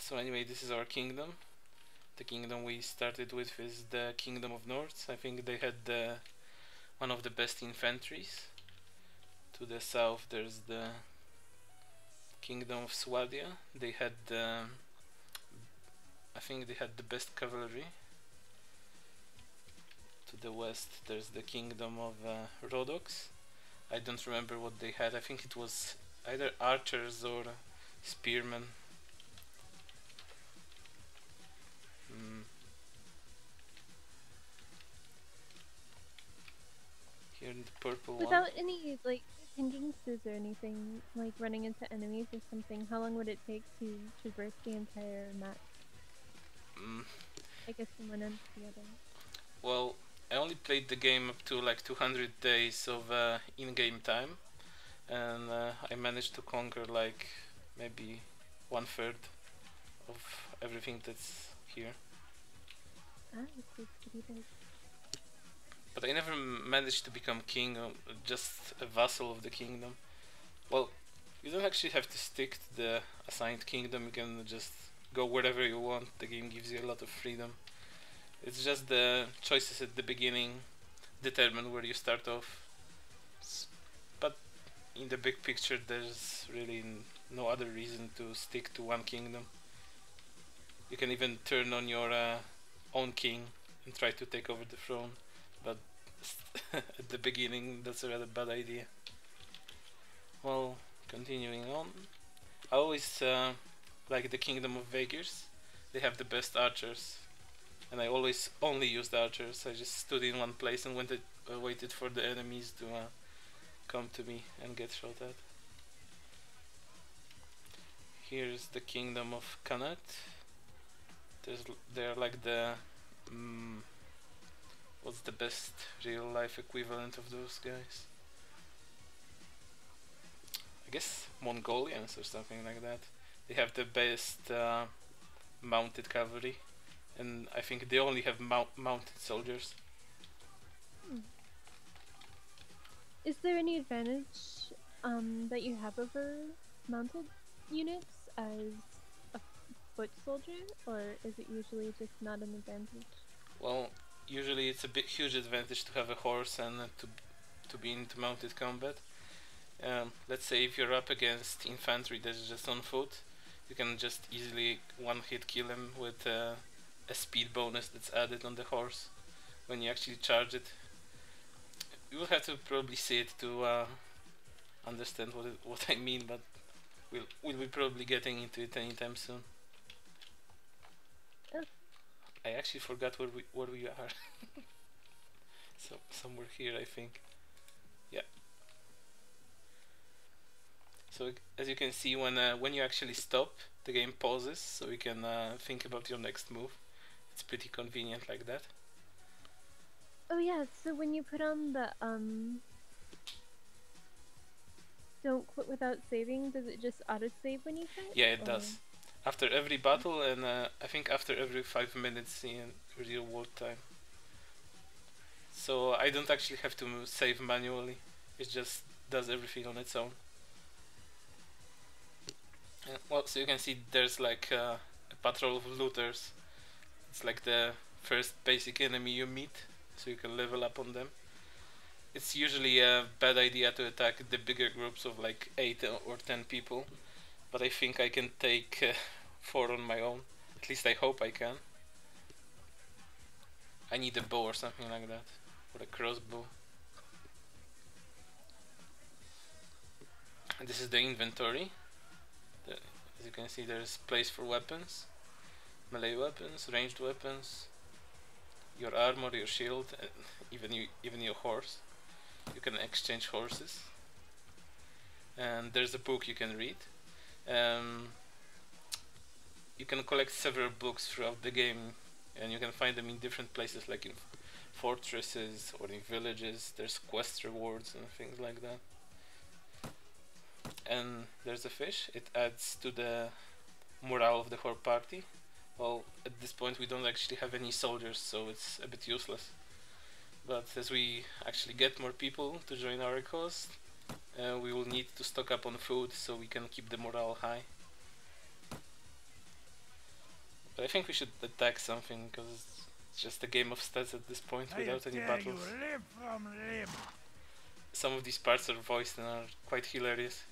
So anyway, this is our kingdom. The kingdom we started with is the Kingdom of North. I think they had one of the best infantries. To the south there's the Kingdom of Swadia. They had I think they had the best cavalry. To the west there's the Kingdom of Rhodoks. I don't remember what they had. I think it was either archers or spearmen. Here in the purple Without one. any like hindrances or anything, like running into enemies or something, how long would it take to traverse the entire map? I guess from one end to the other. Well, I only played the game up to like 200 days of in-game time, and I managed to conquer like maybe 1/3 of everything that's here. Ah, it's pretty big. But I never managed to become king, or just a vassal of the kingdom. Well, you don't actually have to stick to the assigned kingdom, you can just go wherever you want. The game gives you a lot of freedom. It's just the choices at the beginning determine where you start off. But in the big picture there's really no other reason to stick to one kingdom. You can even turn on your own king and try to take over the throne, but at the beginning that's a rather bad idea. Well, continuing on, I always like the Kingdom of Vaegirs. They have the best archers, and I always only used archers. I just stood in one place and waited for the enemies to come to me and get shot at. Here's the Kingdom of Kanat. They're like the what's the best real life equivalent of those guys? I guess Mongolians or something like that. They have the best mounted cavalry, and I think they only have mounted soldiers. Is there any advantage that you have over mounted units as a foot soldier, or is it usually just not an advantage? Well, usually it's a huge advantage to have a horse and to be into mounted combat. Let's say if you're up against infantry that's just on foot, you can just easily one hit kill him with a speed bonus that's added on the horse when you actually charge it. You will have to probably see it to understand what I mean, but we'll be probably getting into it anytime soon. Oh. I actually forgot where we are. So somewhere here, I think. Yeah. So as you can see, when you actually stop, the game pauses, so you can think about your next move. It's pretty convenient like that. Oh yeah, so when you put on the don't quit without saving, does it just auto-save when you quit? Yeah, it does. After every battle, and I think after every 5 minutes in real world time. So I don't actually have to save manually, it just does everything on its own. Well, so you can see there's like a patrol of looters. It's like the first basic enemy you meet, so you can level up on them. It's usually a bad idea to attack the bigger groups of like 8 or 10 people, but I think I can take 4 on my own. At least I hope I can. I need a bow or something like that, or a crossbow. And this is the inventory. As you can see, there's place for weapons, melee weapons, ranged weapons, your armor, your shield, and even your horse. You can exchange horses, and there's a book you can read. You can collect several books throughout the game, and you can find them in different places, like in fortresses or in villages. There's quest rewards and things like that. And there's a fish. It adds to the morale of the whole party. Well, at this point we don't actually have any soldiers, so it's a bit useless. But as we actually get more people to join our cause, we will need to stock up on food so we can keep the morale high. I think we should attack something because it's just a game of stats at this point without any battles. Some of these parts are voiced and are quite hilarious.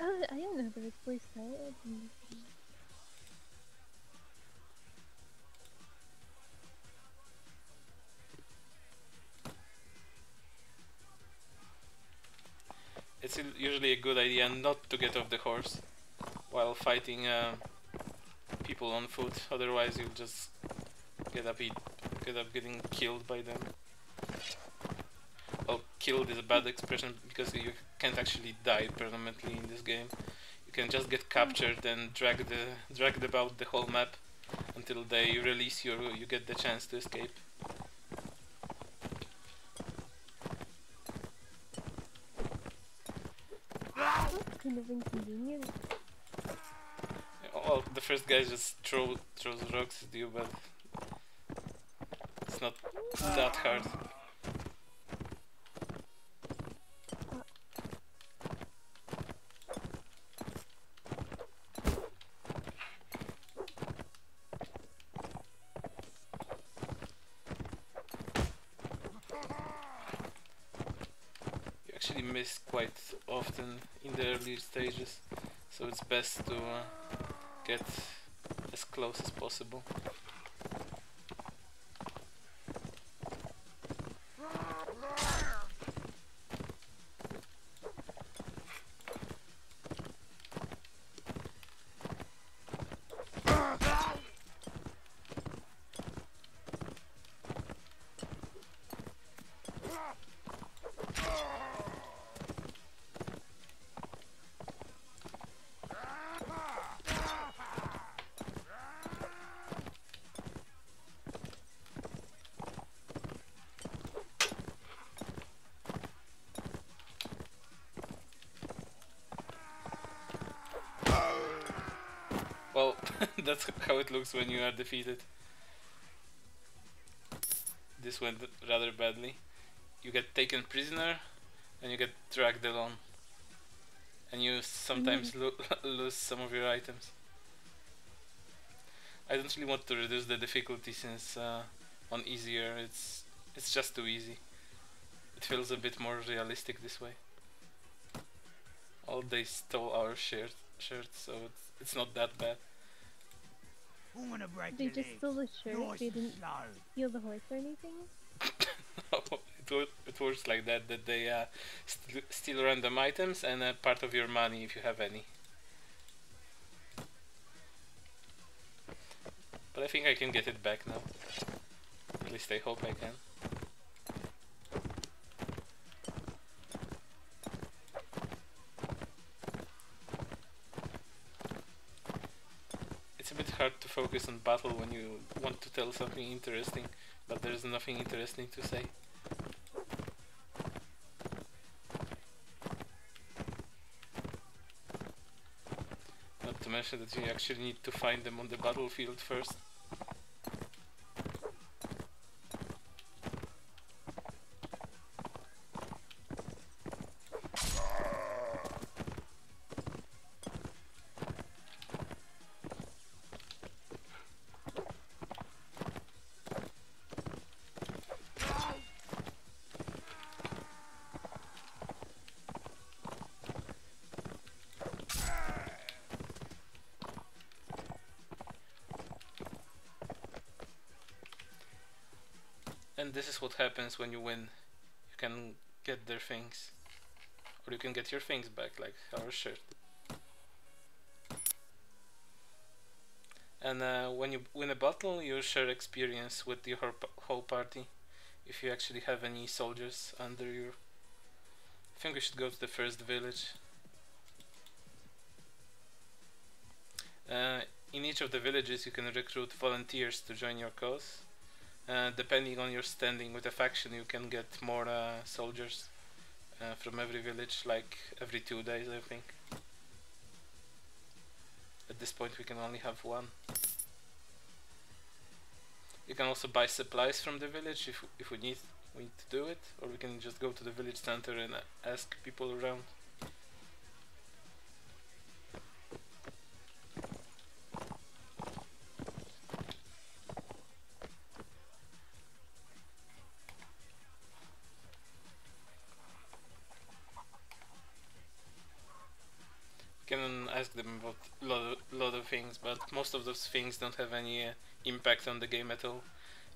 I don't know there was voice chat. It's usually a good idea not to get off the horse while fighting people on foot, otherwise you'll just get up getting killed by them. Well, killed is a bad expression because you can't actually die permanently in this game. You can just get captured and dragged about the whole map until they release you or you get the chance to escape. That's kind of inconvenient. Well, the first guy just throws rocks at you, but it's not that hard. You actually miss quite often in the early stages, so it's best to get as close as possible. Well, that's how it looks when you are defeated. This went rather badly. You get taken prisoner and you get dragged along. And you sometimes lose some of your items. I don't really want to reduce the difficulty since on easier it's just too easy. It feels a bit more realistic this way. Oh, they stole our shirt, so it's not that bad. They just stole the shirt. They didn't steal the horse or anything. It works like that they steal random items and part of your money if you have any. But I think I can get it back now. At least I hope I can. It's a bit hard to focus on battle when you want to tell something interesting, but there's nothing interesting to say. Not to mention that you actually need to find them on the battlefield first. And this is what happens when you win. You can get their things. Or you can get your things back, like our shirt. And when you win a battle, you share experience with your whole party. If you actually have any soldiers under you. I think we should go to the first village. In each of the villages you can recruit volunteers to join your cause. Depending on your standing with a faction, you can get more soldiers from every village, like every 2 days, I think. At this point we can only have one. You can also buy supplies from the village if we need to do it, or we can just go to the village center and ask people around. ask them about lot of things, but most of those things don't have any impact on the game at all.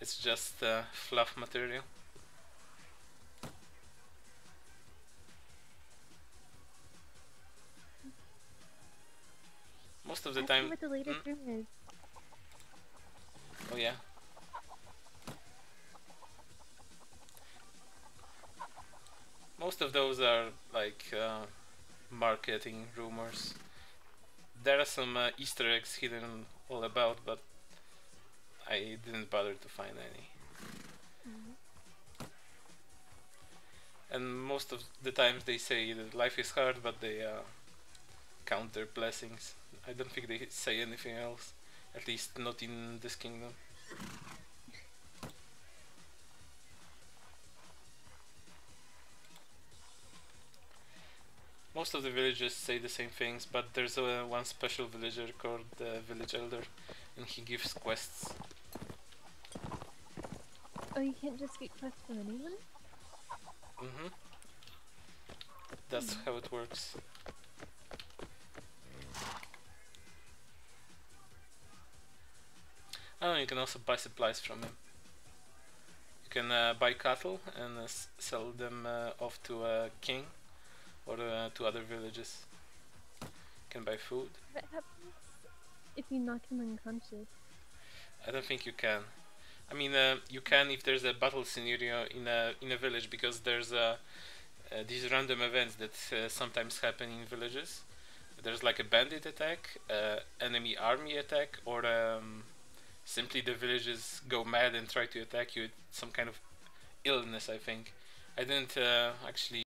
It's just fluff material. Most of the Ask time. me what the latest rumor is. Oh yeah. Most of those are like marketing rumors. There are some Easter eggs hidden all about, but I didn't bother to find any. And most of the times they say that life is hard, but they count their blessings. I don't think they say anything else. At least not in this kingdom. Most of the villagers say the same things, but there's one special villager called the village elder, and he gives quests. Oh, you can't just get quests from anyone? Mm-hmm. That's how it works. Oh, you can also buy supplies from him. You can buy cattle and sell them off to a king or to other villages. You can buy food. What happens if you knock him unconscious? I don't think you can. I mean, you can if there's a battle scenario in a village, because there's these random events that sometimes happen in villages. There's like a bandit attack, enemy army attack, or simply the villagers go mad and try to attack you. It's some kind of illness, I think. I didn't actually